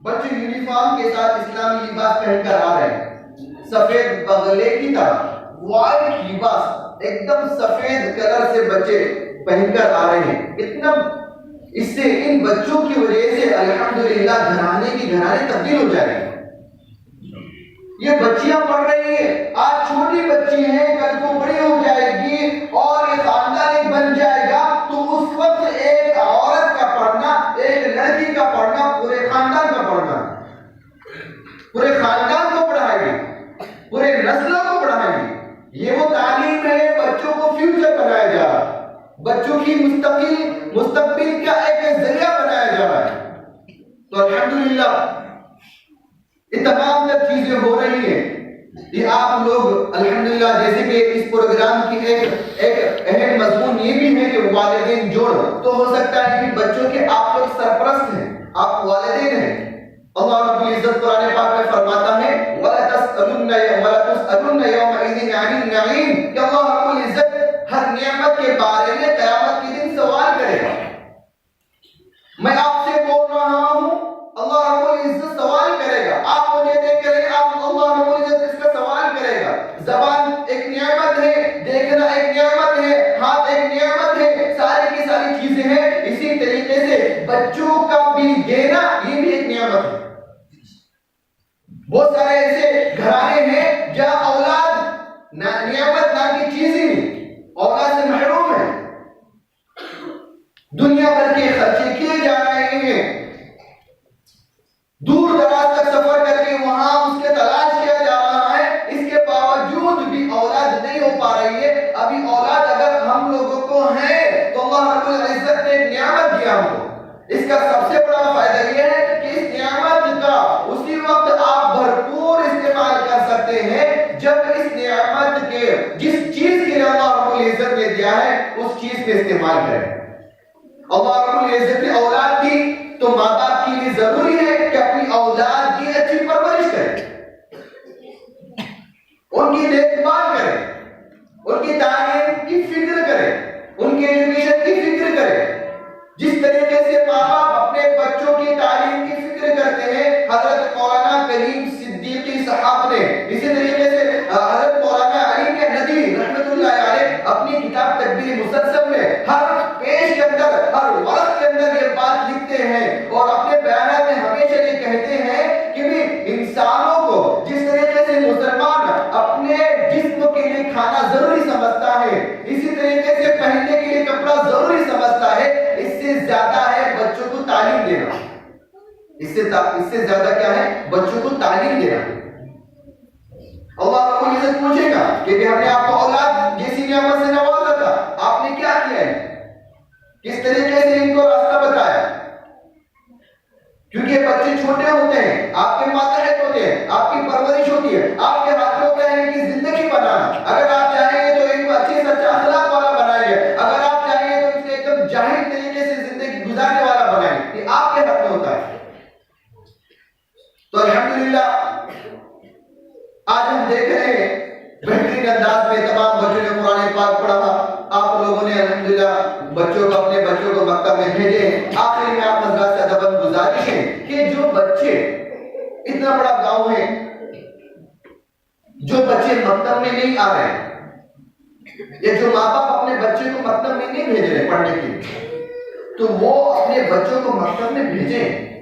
بچے یونیفارم کے ساتھ اسلامی لباس پہن کر آ رہے ہیں، سفید بغلے کی طرح وائٹ لباس ایک دم سفید کلر سے بچے پہن کر آ رہے ہیں. اتنا اس سے ان بچوں کی وجہ سے الحمدللہ گھرانے کی گھرانے تبدیل ہو جائے گی. یہ بچیاں پڑھ رہی ہیں، آج چھوٹی بچی ہیں، کل کو بڑی ہو جائے گی اور یہ خاندان بن جائے گا، تو اس وقت ایک عورت کا پڑھنا، ایک لڑکی کا پڑھنا پورے خاندان کا پڑھنا، پورے خاندان کو پڑھائے گی، پورے نسلوں کو پڑھائے گی. یہ وہ تعلیم ہے، بچوں کو فیوچر بنایا جا رہا ہے، بچوں کی مستقبل کا ایک ذریعہ بنایا جا رہا ہے. تو الحمدللہ یہ تمام تر چیزیں ہو رہی ہیں. یہ آپ لوگ الحمدللہ جیسے کہ اس پروگرام کی ایک اہم مضمون یہ بھی ہے کہ والدین جوڑ. تو ہو سکتا ہے کہ بچوں کے آپ لوگ سرپرست ہیں، آپ والدین ہیں. اللہ رب العزت قرآن پاک میں فرماتا ہے وَلَا تُسْأَلُنَّ يَوْمَئِذٍ عَنِ النَّعِيمِ کہ اللہ رب العزت ہر نعمت کے بارے میں قیامت کے دن سوال کرے گا. میں آپ سے بول رہا ہوں، اللہ رب العزت سوال کرے گا. آپ مجھے دیکھ رہے ہیں، آپ اللہ رب العزت اس کا سوال کرے گا. زبان ایک نعمت ہے، دیکھنا ایک نعمت ہے، ہاتھ ایک نعمت ہے، ساری کی ساری چیزیں ہیں. اسی طریقے سے بچوں کا بھی دینا یہ بھی ایک نعمت ہے. بہت سارے ایسے گھرانے ہیں جہاں اولاد نعمت نام کی چیز ہی نہیں، اولاد سے محروم ہے. دنیا بھر کے خرچے کیے جا رہے ہیں، دور دراز تک سفر کر کے وہاں اس کے تلاش کیا جا رہا ہے. اس کے باوجود بھی اولاد نہیں ہو پا رہی ہے. ابھی اولاد اگر ہم لوگوں کو ہے تو اللہ رب العزت نے ایک نعمت دیا ہم کو. اس کا سب سے بڑا فائدہ یہ ہے کہ اس نعمت کا اسی وقت آپ بھرپور استعمال کر سکتے ہیں جب اس نعمت کے جس چیز کے لیے اللہ رب العزت نے دیا ہے اس چیز کے استعمال کریں. اللہ رب العزت نے اولاد دی تو ماں باپ کے لیے ضروری ہے کہ اپنی اولاد کی اچھی پرورش کریں، ان کی دیکھ بھال کریں، ان کی تعلیم کی فکر کریں، ان کے ایجوکیشن کی فکر کریں. جس طریقے سے ماں باپ اپنے بچوں کی تعلیم کی فکر کرتے ہیں، حضرت مولانا کریم صدیقی صاحب نے اسی طریقے سے حضرت مولانا علی کے ندوی رحمت اللہ علیہ اپنی کتاب تدبیر مسلسل میں ہر پیج کے اندر، ہر ورق کے اندر یہ بات لکھتے ہیں اور اپنے بیانات میں ہمیشہ یہ کہتے ہیں کہ بھی انسانوں کو جس طریقے سے مسلمان اپنے جسم کے لیے کھانا ضروری سمجھتا ہے، اسی طریقے سے پہننے کے لیے کپڑا ضروری سمجھتا ہے، اس سے زیادہ ہے بچوں کو تعلیم دینا. اس سے زیادہ کیا ہے؟ بچوں کو تعلیم دینا. اللہ رب العزت پوچھے گا کہ ہم نے آپ کو اولاد جیسی نعمت سے نوازا تھا، آپ نے کیا کیا ہے، کس طریقے سے ان کو راستہ بتایا. کیونکہ بچے چھوٹے ہوتے ہیں، آپ کے ماتحت ہوتے ہیں، آپ کی پرورش ہوتی ہے، آپ کے ہاتھ میں ہوتا ہے ان کی زندگی بنانا. اگر آپ چاہیں گے تو ان کو اچھے سے اچھا اخلاق والا بنائیں گے، اگر آپ چاہیں گے تو ان سے ایک دم جاہل طریقے سے زندگی گزارنے والا بنائیں گے. یہ آپ کے ہاتھ میں ہوتا ہے. تو الحمدللہ آج ہم دیکھ رہے ہیں بہترین انداز میں تمام بچوں نے قرآن پاک پڑھا. آپ لوگوں نے الحمدللہ اپنے بچوں کو مکتب میں بھیجے. آخر میں آپ حضرات سے ادب گزارش ہے کہ جو بچے، اتنا بڑا گاؤں ہے، جو بچے مکتب میں نہیں آ رہے ہیں یا جو ماں باپ اپنے بچے کو مکتب میں نہیں بھیج رہے پڑھنے کے لیے، تو وہ اپنے بچوں کو مکتب میں بھیجیں،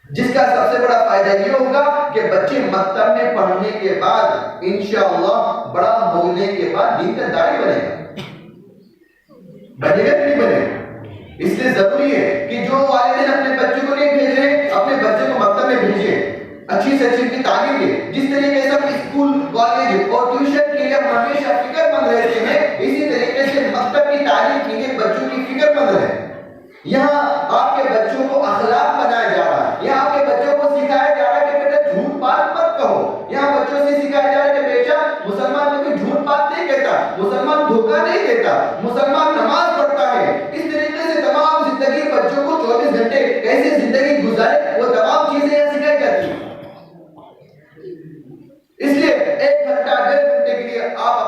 جس کا سب سے بڑا فائدہ یہ ہوگا کہ بچے مکتب میں پڑھنے کے بعد انشاءاللہ بڑا ہونے کے بعد دین کا داعی بنے گا. بنے گا کہ نہیں بنے گا؟ اس لیے ضروری ہے کہ جو والدین اپنے بچوں کو نہیں بھیج رہے اپنے بچے کو مکتب میں بھیجیں، اچھی سے اچھی کی تعلیم دیں. جس طریقے سے ہم اسکول، کالج اور ٹیوشن کے لیے ہم ہمیشہ فکر مند رہتے ہیں، اسی طریقے سے مکتب کی تعلیم کے لیے بچوں کی فکر مند رہے. یہاں آپ کے بچوں کو اخلاق بنایا جا رہا ہے، یہاں آپ کے بچوں کو سکھایا جا رہا ہے کہ بیٹا جھوٹ بات مت کہو. یہاں بچوں سے سکھایا جا رہا ہے کہ بیٹا مسلمان کبھی جھوٹ بات نہیں کہتا، مسلمان دھوکہ نہیں دیتا، مسلمان